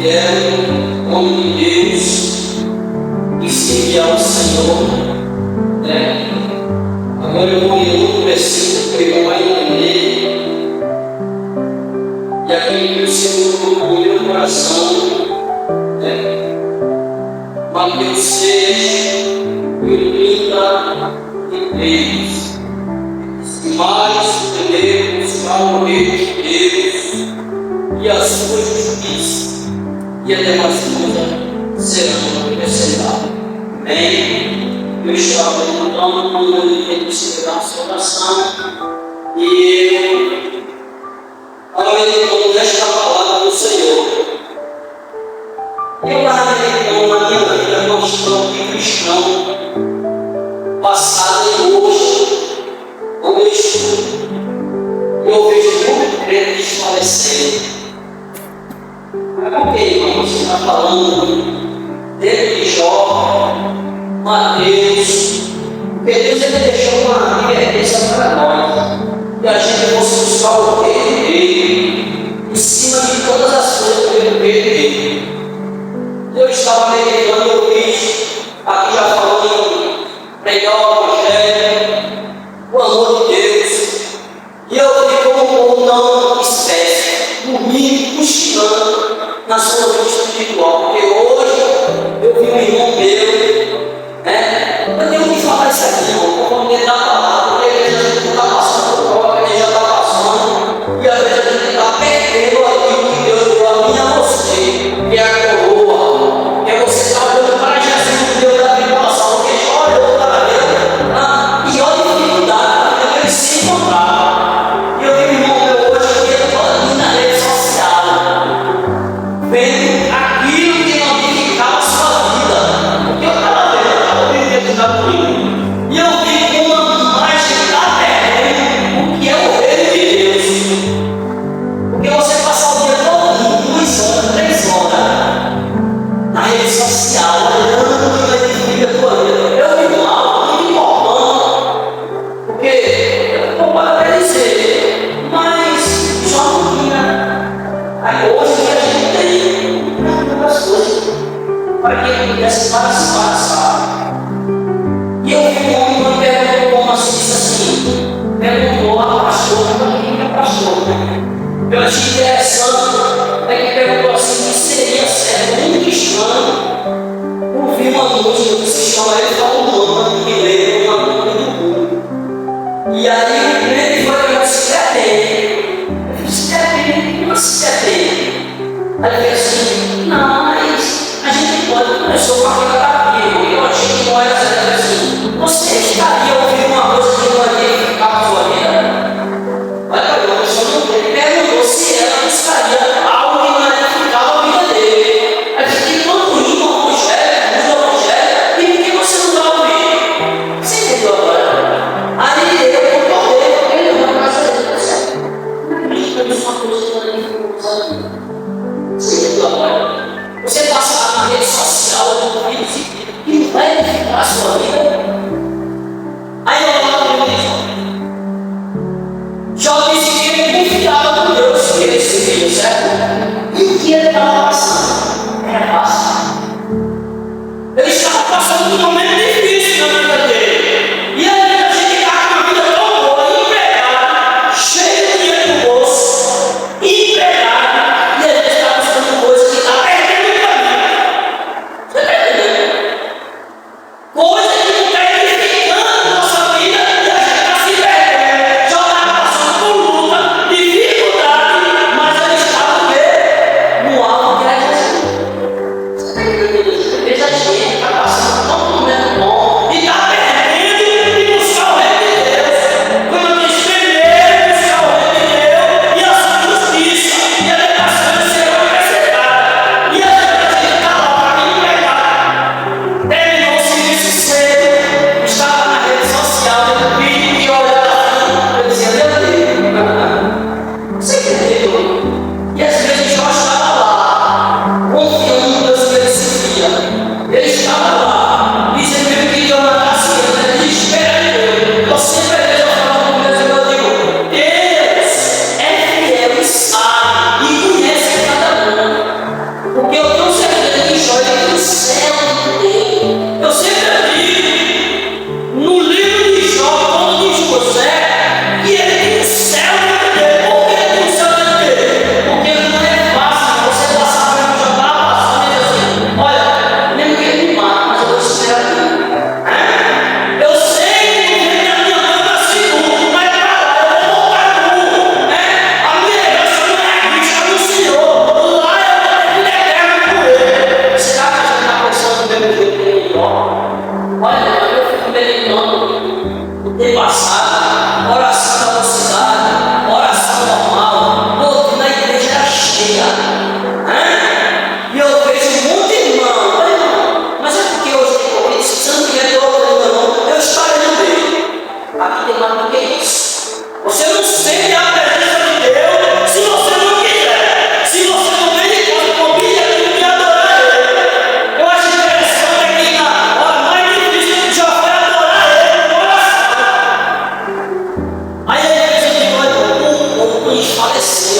vieram como Deus e servir ao Senhor, né? Agora eu vou ler outro versículo que eu vai entender, e aquele que o Senhor colocou no meu coração, né? Mateus 6, 33. Mas primeiro buscar o reino de Deus e a sua justiça, e as demais coisas serão acrescentadas. Amém? Eu estava perguntando quando eu entendi a sua oração, e eu estava meditando nesta palavra do Senhor. Eu estava meditando na minha vida cristão, passado e hoje, como eu estudo, eu vejo muito crente desfalecer. Mas por que, irmão, você está falando dentro de Jó, Mateus? Porque Deus ele deixou uma advertência para nós, que a gente fosse buscar o reino dele, em cima de todas as coisas pelo reino dele. Eu estava meditando, eu fiz, aqui já falando, pregar o Evangelho, o amor de Deus, e eu vi como o povo não espécie, dormindo, cochilando na sua vida espiritual, porque hoje eu vi um irmão meu, né? Eu tenho que falar isso aqui, irmão, como dentro da palavra, porque a igreja não está passando por prova, a igreja está passando, e a igreja está perdendo aquilo que Deus deu a mim e a você, que é a coroa, que é você estar olhando para Jesus, o Deus da tribulação, porque só olhou para ele, e olha a dificuldade que ele se encontrar. E eu vi um irmão meu hoje que ele toda na rede social, vendo aquilo que não edificava a sua vida. Porque eu estava vendo, eu estava vivendo comigo. E eu vi uma imagem da terra, o que é o reino de Deus. Porque você passa o dia todo, 2 horas, 3 horas, na rede social, olhando o que vai edificar a tua vida. Eu vi mal, muito importante. Porque eu não posso até dizer, mas só não tinha. Aí hoje que a gente tem muitas coisas para que ele pudesse passar. E eu vi um homem que perguntou, como assim, disse assim, perguntou a pastora, quem é pastor, né? Eu achei interessante, que perguntou assim, que seria certo um cristão ouvir uma música que se chama ele falando, que lê uma música do mundo. E aí ele foi pegar se pretende. Eu disse, pretende, como se pretende? Aí ele disse assim, não, mas a gente pode, começou com aquela capinha, e eu achei que não era assim. Você estaria ouvindo uma coisa que não ia edificar a sua vida? Olha para mim, a pessoa não perguntou se ela buscaria algo que não edificava a vida dele. A gente tem tanto hino ao Evangelho, e por que você não vai ouvir? Você entendeu agora? Aí eu concordei, porque ele não vai fazer isso. Não acredito nisso, uma coisa que não edificou a sua vida. Você entendeu agora? Você passar na rede social, que não vai edificar a sua vida. Aí eu falo para ele, Jó disse que ele confiava com Deus, que ele servia, certo? E o que ele estava passando? Era fácil. Ele estava passando por um momento difícil na vida dele. E aí a gente está com uma vida tão boa, empregado, cheio de dinheiro no bolso, empregado, e a gente está buscando coisas que está perdendo o caminho. Você está entendendo? Coisa que não está edificando a nossa vida e a gente está se perdendo. Já está passando por luta, dificuldade, mas ele está no meio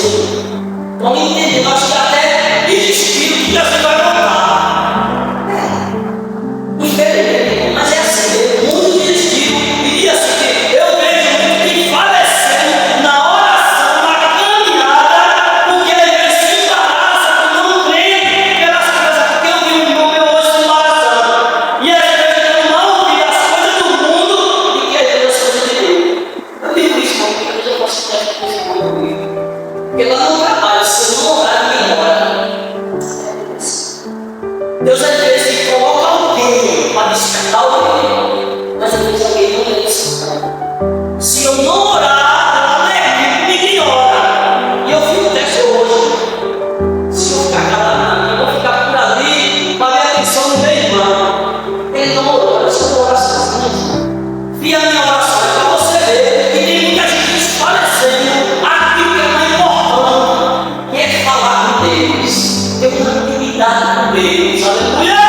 Deus. Vamos entender, nós que até desistiu que Jesus vai voltar. Infelizmente, mas é assim, o mundo desistiu e diz assim que eu vejo muito que falecendo na oração, na caminhada, porque às vezes se embaraça, não crê pelas coisas, porque eu vi um irmão meu hoje se embaraçando. E às vezes eu não ouvi as coisas do mundo e que às vezes as coisas de Deus. Eu digo isso, irmão, porque às vezes eu posso ter essa coisa comigo. Porque lá não trabalha, se eu não orar, ninguém ora. Deus às vezes coloca alguém para despertar alguém, mas às vezes alguém não é despertado. Se eu não orar, na equipe ninguém ora. E eu fico até hoje. Se eu ficar calado, eu vou ficar por ali para ver a atenção do meu irmão. Ele não orou, eu só orar sozinho. Via a minha oração, é para você ver. E tem muita gente desfalecendo aquilo que é mais importante, que é falar com Deus. Ter uma intimidade com Deus. Aleluia!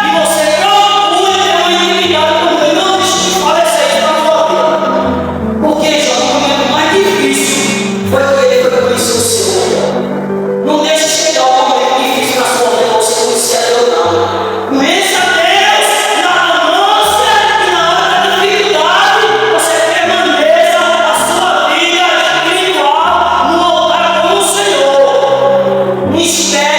E você procura ter uma intimidade com Deus. Não deixe de falecer isso na sua vida. Porque já no momento mais difícil foi que ele foi conhecer o Senhor. Não deixe chegar o momento difícil na sua vida você conhecer a Deus, não. Conheça a Deus na amância e na hora da dificuldade. Você permaneça a sua vida espiritual no altar com o Senhor. Não espere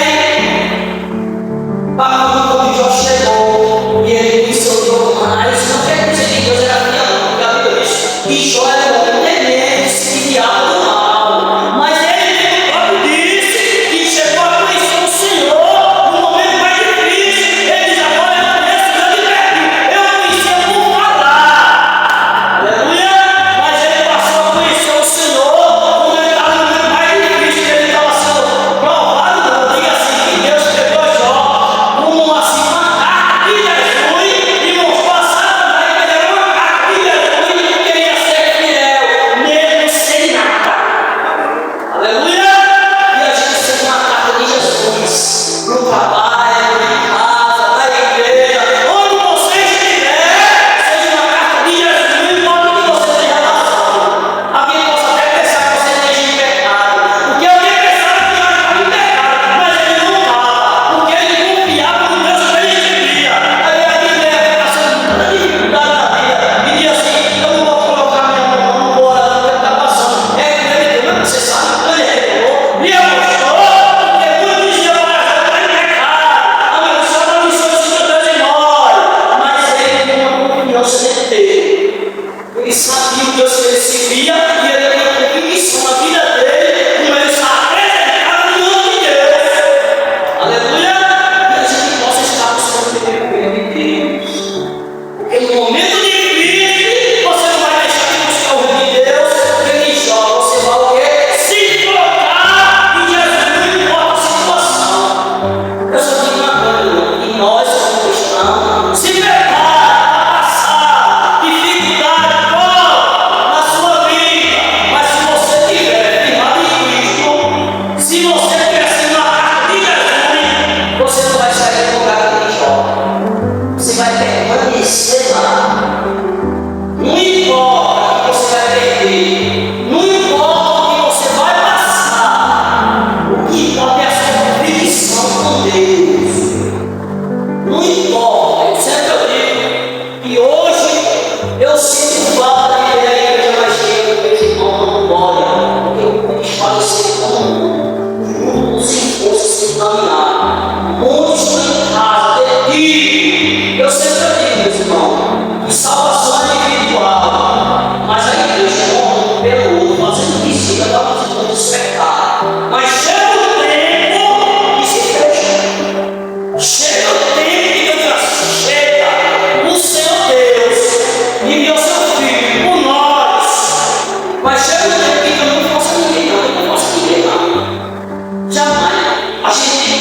para quando Jó chegou e ele disse ao Deus mais, não quer dizer que Deus era fiel, porque a Bíblia diz que Jó era um homem temente, se guiava do mal. Mas ele próprio disse que chegou a conhecer o Senhor no momento mais difícil. Ele diz: agora eu conheço Deus de perto. Eu conhecia por falar. Aleluia! Mas ele passou a conhecer o Senhor quando ele estava no momento mais difícil, que ele estava sendo provado. Não diga assim que Deus pegou Jó como assim uma carta de Jesus e mostrou a Satanás que ele era uma carta de Jesus e queria ser fiel, mesmo sem nada. Aleluia! E a gente sendo uma carta de Jesus no trabalho, em casa, na igreja, onde você estiver, seja uma carta de Jesus, não importa o que você esteja passando. Alguém possa até pensar que você esteja em pecado, porque alguém pensava que eu estava em pecado, mas ele não estava, porque ele confiava no Deus que ele servia. Aí a Bíblia passando por tanta dificuldade na vida e diz assim: eu não vou colocar minha mão, não vou orar, não, porque está passando. É que ele deu, mas você sabe que ele revelou, me apostou, porque muitos diziam: olha, você está em pecado, a maldição da missão de Deus é morre. Mas ele tinha uma confiança nele dele. Ele sabia o Deus que ele servia e ele tinha convicção na vida dele, como ele está apresentado diante de Deus. Aleluia! E a gente possa estar buscando o reino de Deus. Porque no momento difícil, você não vai deixar de buscar o reino de Deus, porque em Jó você vai o quê? Se colocar em Jesus, não importa a situação. Eu só digo uma coisa, irmão, e nós como cristãos, se prepare para passar dificuldade, prova na sua vida. Mas se você tiver firmado em Cristo, se você tiver sido uma carta de Jesus, você não vai sair do lugar de Jó. Você vai permanecer lá. Não importa o que você vai perder, não importa o que você vai passar, o que importa é a sua convicção com Deus. Não importa, eu sempre digo que hoje eu sinto falta de ver a igreja mais cheia, porque esse irmão não olha, porque eu quis parecer como mundo sem força, sem caminhar. Muitos estão em casa, perdidos. Eu sempre digo, meus irmãos, que salvação é individual, mas a igreja é um homem pelo outro, fazendo visita para fazer despertar. Mas chega o tempo e se fecha. Chega o tempo que Deus diz assim: chega, o Senhor Deus enviou seu Filho por nós. Mas chega o tempo que Deus não força ninguém, não. Não força ninguém, não. Jamais. A gente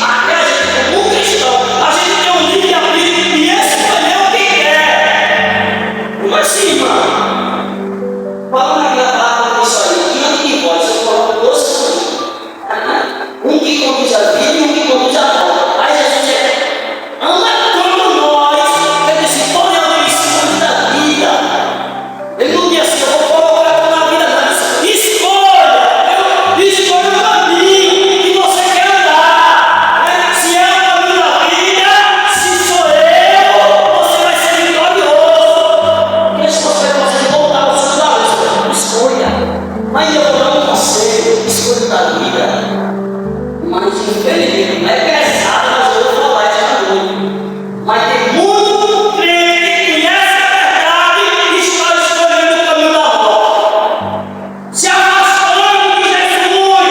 querido, não é pesado, mas eu vou falar essa noite. Mas tem muito crente que conhece a verdade e está escolhendo o caminho da morte. Se afastando de Jesus.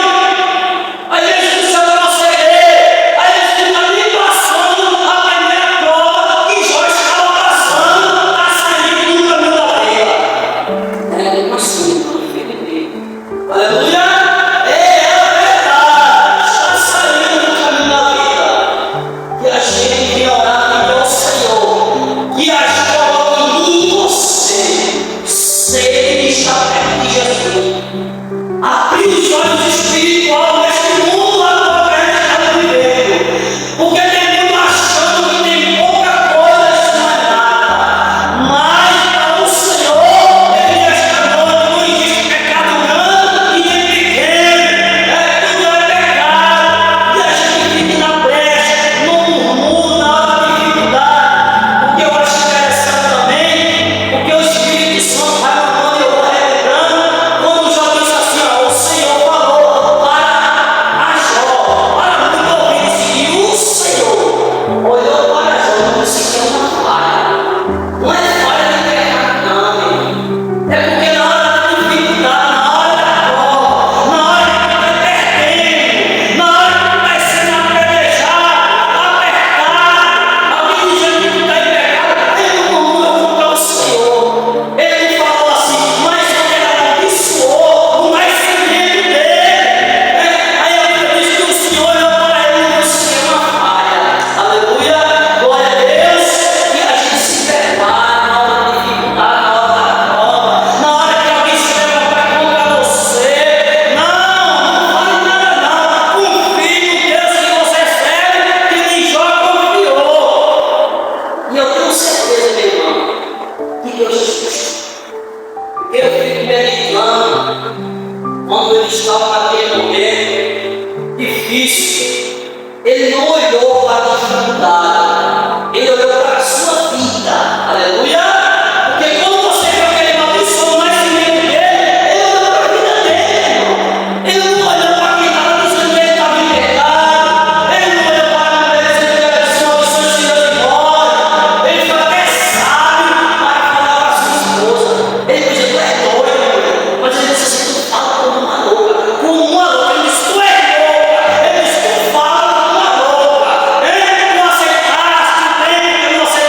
Aí Jesus chama para ceder. Aí Jesus está ali passando a primeira prova que Jó estava passando, está saindo do caminho da vida. É uma simples, aleluia. Abrir os olhos espirituais neste mundo lá no qual está vivendo. Porque tem mundo achando que tem pouca coisa, isso não é nada. Mas para o Senhor, Ele esta noite não existe pecado grande e nem pequeno. Tudo é pecado. E a gente vive na brecha, no murmúrio, na hora da dificuldade. O que eu acho interessante também, porque o Espírito Santo vai mandando e eu vou relembrando. Quando Jó disse assim, ó, o Senhor falou para Jó, para muito ouvir, e o Senhor olhou para Jó e disse que é uma falha. Não é falha de pecado, não, meu. É porque na hora da dificuldade, na hora da prova, na hora que está perdendo, na hora que vai sendo apedrejado, apertado, alguém dizendo que está em pecado, ele não murmurou contra o Senhor. Ele falou assim, mas quando ele abençoou o nascimento dele, aí a Bíblia diz que o Senhor olhou para ele e disse que é uma falha. Aleluia, glória a Deus, que a gente se prepara na hora da dificuldade, na hora da prova, na hora que alguém se levantar contra você. Não fale nada não, confie no Deus que você serve, que nem Jó confiou. E eu tenho certeza, meu irmão, que Deus escuta. Porque eu fico meditando quando ele estava naquele momento difícil. Ele não olhou para a dificuldade, ele olhou para a sua vida. Aleluia! Porque quando você vê aquele maldição no nascimento dele, ele olhou para a vida dele, irmão. Ele não olhou para quem estava dizendo que ele estava em pecado. Ele não olhou para a mulher dizendo que ele era sua missão de ir embora. Ele foi até sábio para falar para a sua esposa. Ele disse, tu é doido. Mas ele disse assim, tu fala como uma louca. Como uma louca. Ele disse, tu é louca. Ele disse, tu fala como uma louca. Ele não aceitaste o tempo que você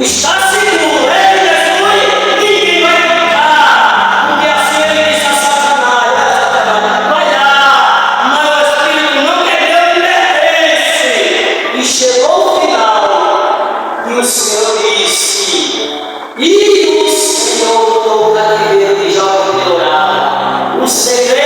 Está seguro, ele Jesus, ninguém vai ficar, porque assim ele disse a Satanás, vai lá, mas o Espírito não quer, Deus pertence. E chegou o final, e o Senhor disse, e o Senhor voltou para aquele que já foi melhorado. O segredo